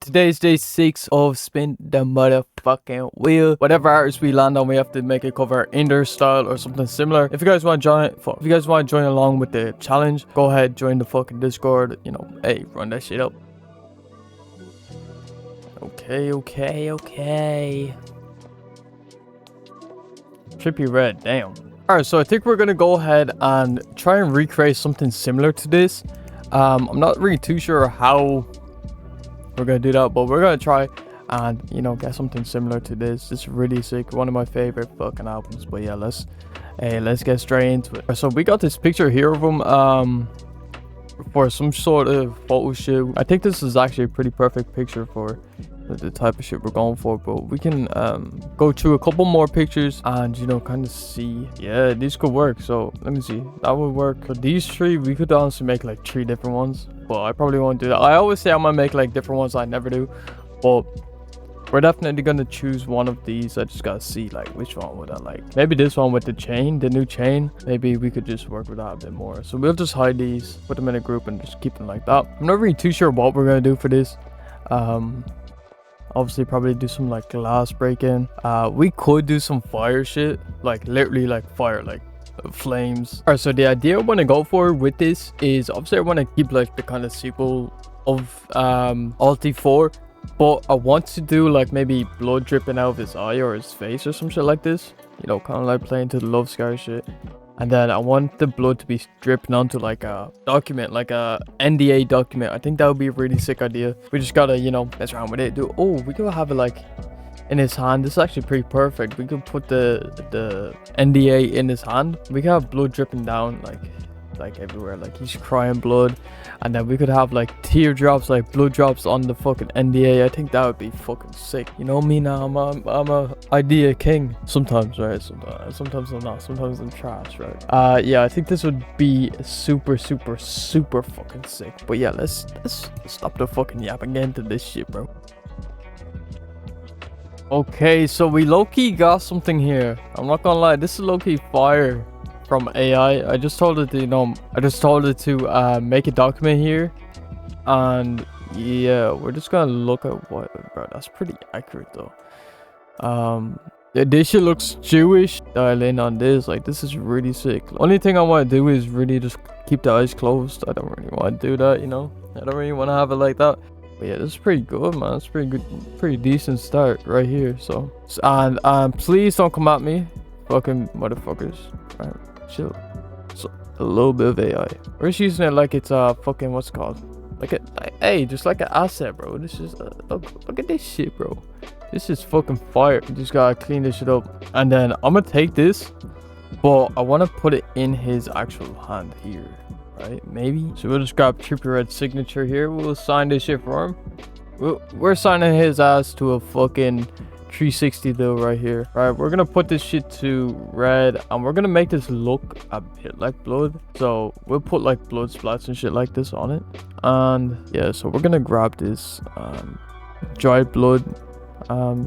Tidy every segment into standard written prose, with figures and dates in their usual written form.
Today's day 6 of spin the motherfucking wheel. Whatever artist we land on, we have to make a cover in their style or something similar. If you guys want to join along with the challenge, go ahead, join the fucking Discord. You know, hey, run that shit up. Okay. Trippie red, damn. Alright, so I think we're gonna go ahead and try and recreate something similar to this. I'm not really too sure how we're gonna do that, but we're gonna try and, you know, get something similar to this. It's really sick, one of my favorite fucking albums. But yeah, let's get straight into it. So we got this picture here of him for some sort of photo shoot. I think this is actually a pretty perfect picture for the type of shit we're going for, but we can go through a couple more pictures and, you know, kind of see. Yeah, these could work. So let me see, that would work. For these three, we could honestly make like 3 different ones, but I probably won't do that. I always say I'm gonna make like different ones, I never do, but we're definitely gonna choose one of these. I just gotta see like which one would I like. Maybe this one with the chain, the new chain. Maybe we could just work with that a bit more. So we'll just hide these, put them in a group, and just keep them like that. I'm not really too sure what we're gonna do for this. Obviously probably do some like glass breaking. We could do some fire shit, like literally like fire, like flames. All right, so the idea I want to go for with this is, obviously I want to keep like the kind of sequel of Alti 4, but I want to do like maybe blood dripping out of his eye or his face or some shit like this, you know, kind of like playing to the love scar shit. And then I want the blood to be dripping onto like a document, like a NDA document. I think that would be a really sick idea. We just gotta, you know, mess around with it. We could have it like in his hand. This is actually pretty perfect. We could put the NDA in his hand. We could have blood dripping down like everywhere, like he's crying blood. And then we could have like teardrops, like blood drops on the fucking NDA. I think that would be fucking sick. You know me now, I'm a idea king sometimes, right? Sometimes I'm not, sometimes I'm trash, right? Yeah, I think this would be super fucking sick. But yeah, let's stop the fucking yap and get into this shit, bro. Okay, so we low-key got something here. I'm not gonna lie, this is low-key fire from AI. I just told it to, you know, make a document here, and yeah, we're just gonna look at what, bro, that's pretty accurate though. Yeah, this shit looks Jewish. Dial in on this, like this is really sick. Only thing I want to do is really just keep the eyes closed. I don't really want to do that, you know, I don't really want to have it like that. But yeah, this is pretty good, man. It's pretty good, pretty decent start right here. So and please don't come at me, fucking motherfuckers. All right, chill. So a little bit of AI. We're just using it like it's fucking, what's it called, hey, just like an asset, bro. This is look at this shit, bro. This is fucking fire. You just gotta clean this shit up, and then I'm gonna take this, but I want to put it in his actual hand here, right? Maybe. So we'll just grab Trippie Red's signature here. We'll sign this shit for him. We're signing his ass to a fucking 360 though right here. Right, we're gonna put this shit to red, and we're gonna make this look a bit like blood. So we'll put like blood splats and shit like this on it. And yeah, so we're gonna grab this dried blood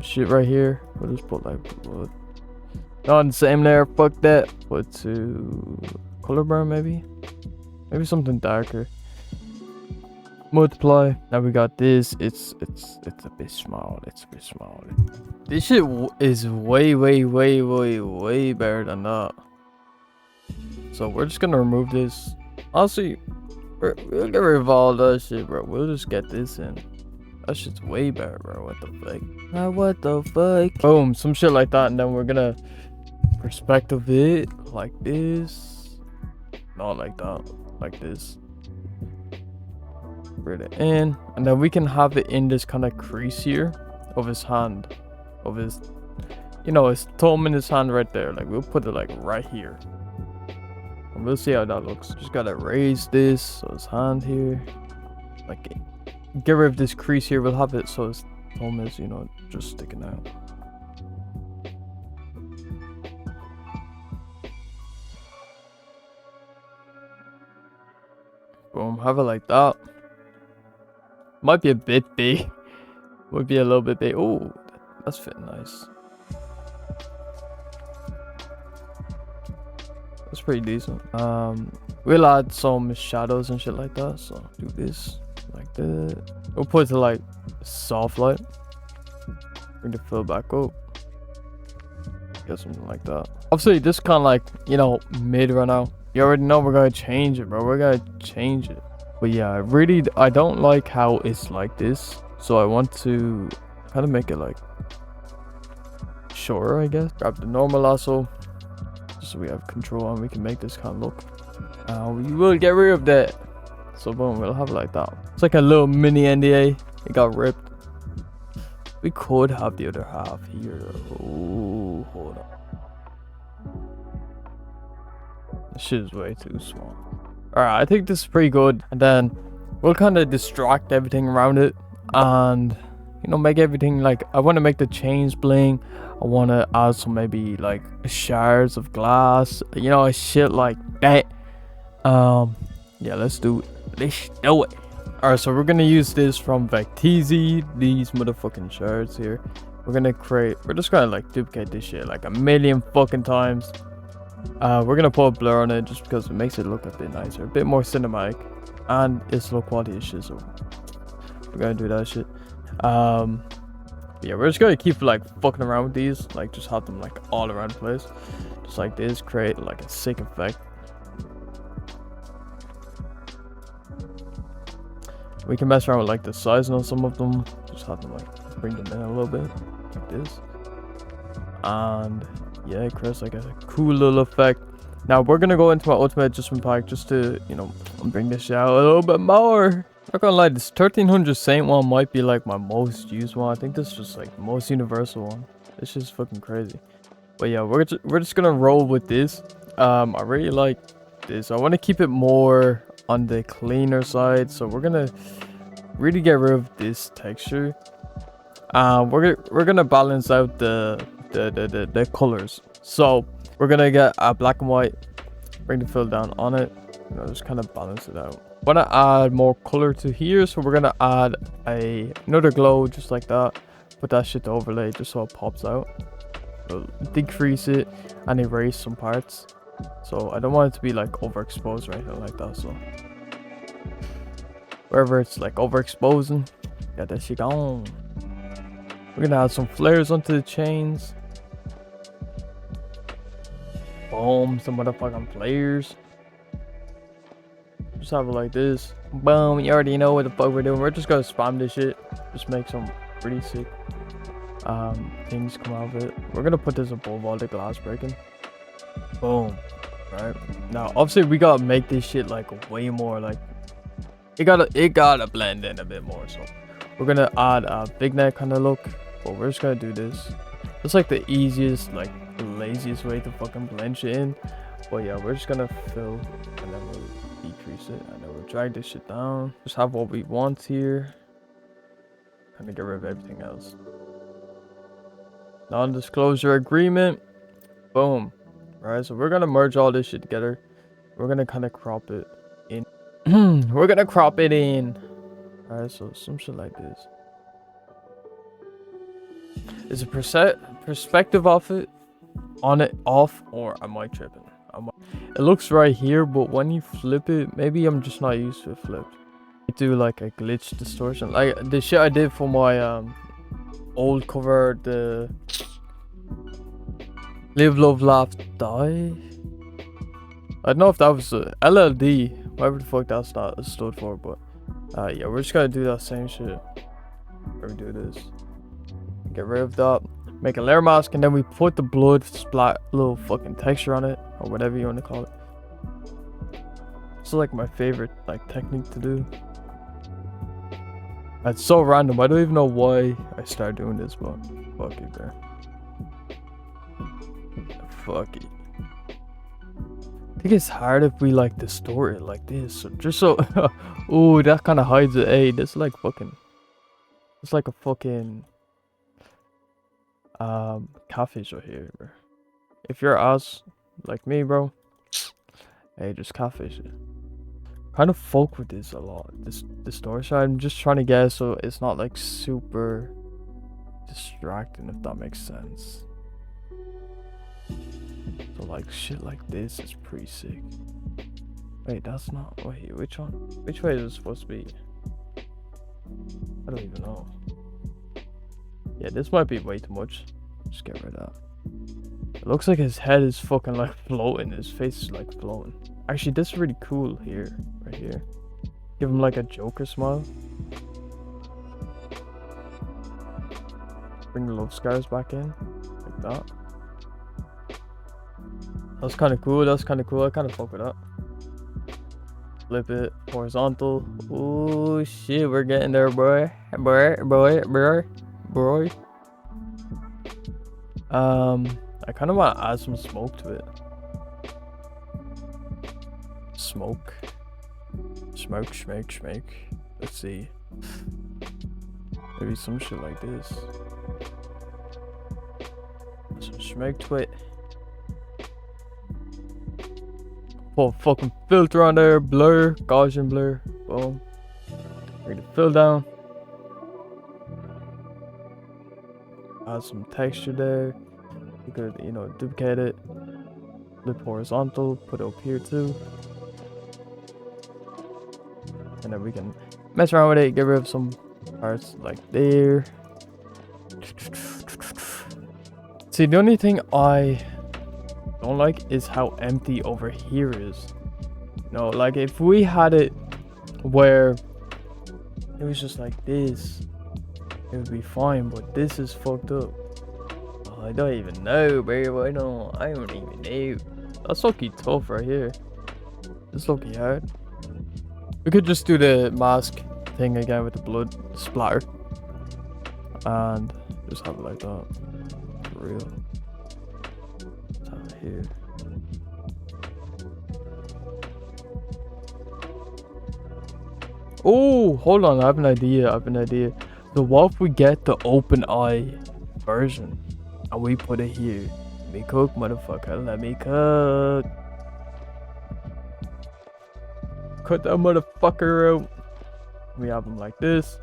shit right here. We'll just put like blood, not on the same layer, fuck that. Put to color burn, maybe something darker. Multiply. Now we got this. It's a bit small. This shit is way better than that. So we're just gonna remove this. Honestly, we'll get rid of all that shit, bro. We'll just get this in. That shit's way better, bro. What the fuck? Now what the fuck? Boom, some shit like that, and then we're gonna perspective it like this. Not like that, like this. Bring it in, and then we can have it in this kind of crease here of his hand, of his, you know, his thumb in his hand right there. Like we'll put it like right here, and we'll see how that looks. Just gotta raise this so his hand here, like get rid of this crease here. We'll have it so his thumb is, you know, just sticking out. Boom, have it like that. Might be a bit big. Would be a little bit big. Oh, that's fitting nice. That's pretty decent. We'll add some shadows and shit like that. So do this. like this. We'll put it to like soft light. Bring the fill back up. Get something like that. Obviously, this kind of like, you know, mid right now. You already know we're gonna change it, bro. We're gonna change it. But yeah, really, I don't like how it's like this. So I want to kind of make it like shorter, I guess. Grab the normal lasso, just so we have control and we can make this kind of look. We will get rid of that. So boom, we'll have it like that. It's like a little mini NDA. It got ripped. We could have the other half here. Oh, hold on. This shit is way too small. Alright, I think this is pretty good. And then we'll kind of distract everything around it. And, you know, make everything like... I want to make the chains bling. I want to add some maybe like shards of glass. You know, shit like that. Yeah, let's do it. Let's do it. Alright, so we're gonna use this from Vecteezy, these motherfucking shards here. We're just gonna like duplicate this shit like a million fucking times. We're gonna put a blur on it just because it makes it look a bit nicer, a bit more cinematic, and it's low quality as shit, so we're gonna do that shit. Yeah, we're just gonna keep like fucking around with these, like just have them like all around the place, just like this, create like a sick effect. We can mess around with like the sizing on some of them, just have them like bring them in a little bit like this, and yeah, it creates like a cool little effect. Now we're gonna go into my ultimate adjustment pack just to, you know, bring this shit out a little bit more. Not gonna lie, this 1300 Saint one might be like my most used one. I think this is just like the most universal one. It's just fucking crazy. But yeah, we're just gonna roll with this. I really like this. I want to keep it more on the cleaner side, so we're gonna really get rid of this texture. We're gonna balance out the colors. So we're gonna get a black and white, bring the fill down on it, you know, just kind of balance it out. Want to add more color to here, so we're gonna add another glow just like that. Put that shit to overlay just so it pops out. So decrease it and erase some parts. So I don't want it to be like overexposed or anything like that. So wherever it's like overexposing, get that shit on. We're gonna add some flares onto the chains. Boom, some motherfucking flares. Just have it like this. Boom, you already know what the fuck we're doing. We're just gonna spam this shit. Just make some pretty sick things come out of it. We're gonna put this above all the glass breaking. Boom. Right now, obviously we gotta make this shit like way more like it gotta blend in a bit more. So we're gonna add a big neck kind of look, but we're just gonna do this. It's like the easiest, like the laziest way to fucking blend shit in. But yeah, we're just gonna fill and then we'll decrease it and then we'll drag this shit down. Just have what we want here and then get rid of everything else. Non-disclosure agreement. Boom. Right, so we're gonna merge all this shit together. We're gonna kind of crop it in. We're gonna crop it in. Alright, so some shit like this. Is a perspective off it, on it, off, or am I tripping? It looks right here, but when you flip it, maybe I'm just not used to it flipped. I do like a glitch distortion, like the shit I did for my old cover, the Live, Love, Laugh, Die. I don't know if that was LLD, whatever the fuck that stood for, but yeah, we're just gonna do that same shit. We're gonna do this. Get rid of that. Make a layer mask, and then we put the blood splat little fucking texture on it, or whatever you want to call it. It's like my favorite like technique to do. It's so random. I don't even know why I started doing this, but fuck it, bro. Fuck it. I think it's hard if we like distort it like this. So just so ooh, that kind of hides it. Hey, this is like fucking, it's like a fucking catfish right here, bro. If you're us like me, bro, hey, just catfish it. Kind of fuck with this a lot, this distortion. I'm just trying to get it so it's not like super distracting, if that makes sense. So like shit like this is pretty sick. Wait, that's not, wait, which one? Which way is it supposed to be? I don't even know. Yeah, this might be way too much. Just get rid of that. It looks like his head is fucking like floating. His face is like floating. Actually, this is really cool here. Right here. Give him like a Joker smile. Bring the love scars back in. Like that. That's kind of cool. That's kind of cool. I kind of fuck with that. Flip it horizontal. Oh shit, we're getting there, boy. Boy. I kind of want to add some smoke to it. Smoke. Let's see. Maybe some shit like this. Some smoke to it. Put a fucking filter on there. Blur. Gaussian blur. Boom. Bring the fill down. Add some texture there. You could, you know, duplicate it. Flip horizontal. Put it up here too. And then we can mess around with it. Get rid of some parts like there. See, the only thing I don't like is how empty over here is. No, like if we had it where it was just like this, it would be fine, but this is fucked up. Oh, I don't even know, bro. I don't even know. That's low-key tough right here. It's low-key hard. We could just do the mask thing again with the blood splatter and just have it like that. For real. Let's have it here. Oh, hold on. I have an idea. So what if we get the open eye version and we put it here? Let me cook, motherfucker. Let me cook. Cut that motherfucker out. We have them like this.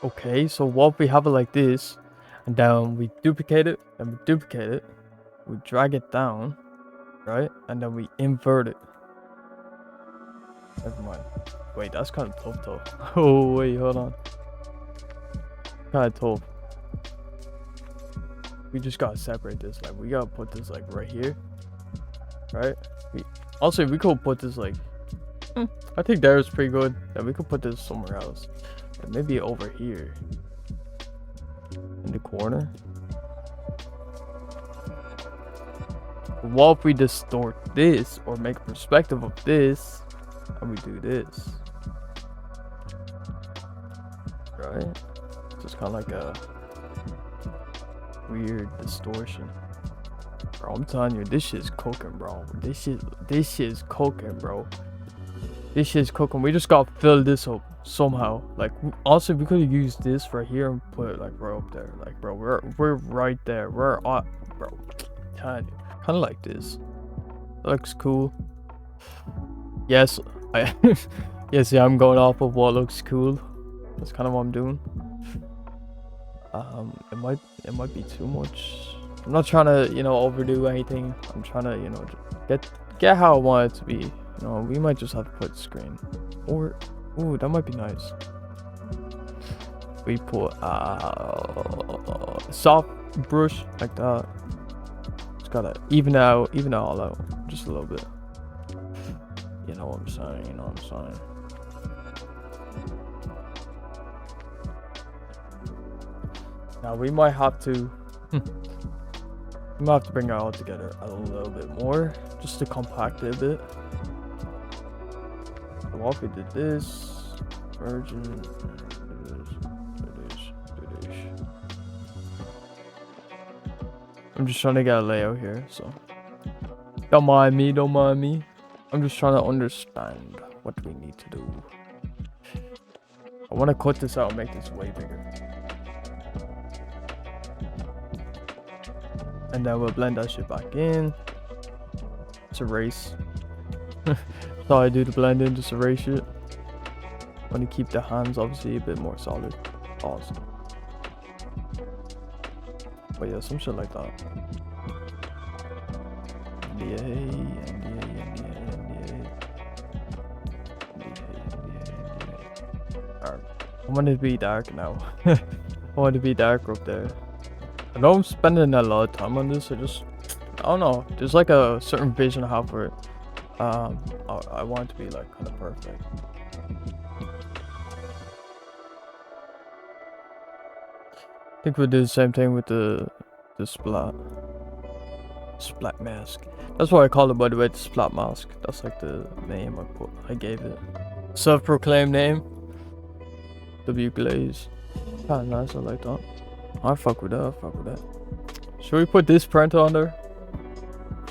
Okay, so what if we have it like this, and then we duplicate it, and we duplicate it, we drag it down, right, and then we invert it. Never mind. Wait, that's kind of tough though. Oh wait, hold on. Kind of tough. We just gotta separate this. Like we gotta put this like right here, right? Also, we could put this like. I think there is pretty good. Yeah, we could put this somewhere else. Like, maybe over here, in the corner. What if we distort this or make a perspective of this, and we do this? Right? Just kind of like a weird distortion. Bro, I'm telling you, this shit's cooking, bro. This shit's cooking, bro. This shit's cooking. We just gotta fill this up somehow. Like, also, we could have used this right here and put it like right up there. Like, bro, we're right there. We're bro. Kind of like this. That looks cool. Yes, yes, yeah, I'm going off of what looks cool. That's kind of what I'm doing. It might be too much. I'm not trying to, you know, overdo anything. I'm trying to, you know, get how I want it to be. You know, we might just have to put screen, or ooh, that might be nice. We put soft brush like that. Just gotta even out all out just a little bit. You know what I'm saying? Now we might have to bring it all together a little bit more just to compact it a bit. So what if we did this version? I'm just trying to get a layout here, so don't mind me. I'm just trying to understand what we need to do. I want to cut this out and make this way bigger. And then we'll blend that shit back in. Just erase. That's how I do the blending, just erase it. Want to keep the hands obviously a bit more solid. Awesome. But yeah, some shit like that. Alright. I want it to be dark now. I want it to be darker up there. I know I'm spending a lot of time on this. I don't know. There's like a certain vision I have for it. I want it to be like kind of perfect. I think we'll do the same thing with the splat mask. That's what I call it, by the way, the splat mask. That's like the name I gave it. Self-proclaimed name. W Glaze. Kinda nice, I like that. I fuck with that. Should we put this printer on there?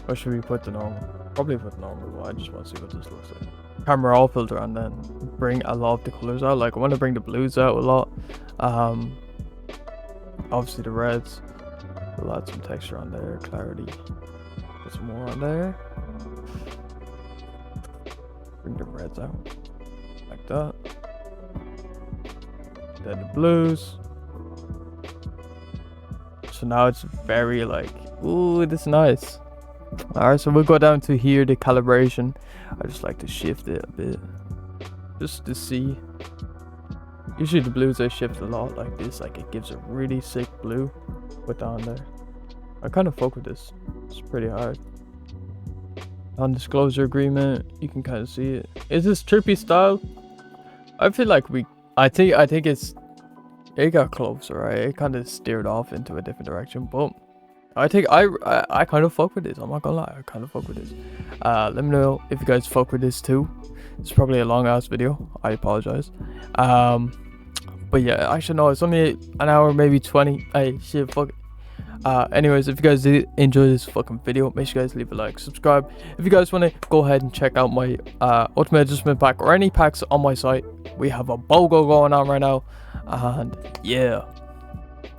Or should we put the normal? Probably put normal, but I just want to see what this looks like. Camera raw filter and then bring a lot of the colors out. Like I want to bring the blues out a lot. Obviously the reds. We'll add some texture on there, clarity. Put some more on there. Bring the reds out. Like that. Then the blues. So now it's very like, ooh, this is nice. Alright, so we'll go down to here, the calibration. I just like to shift it a bit. Just to see. Usually the blues I shift a lot like this, like it gives a really sick blue. Put down there. I kind of fuck with this. It's pretty hard. Non-disclosure agreement, you can kind of see it. Is this Trippie style? I feel like I think it got closer, right? It kind of steered off into a different direction, but I think I kind of fuck with this. I'm not gonna lie, I kind of fuck with this. Let me know if you guys fuck with this too. It's probably a long ass video. I apologize. But yeah, actually no, it's only an hour, maybe 20. Hey, shit, fuck it. Anyways, if you guys did enjoy this fucking video, make sure you guys leave a like, subscribe. If you guys want to go ahead and check out my ultimate adjustment pack or any packs on my site, we have a BOGO going on right now, and yeah.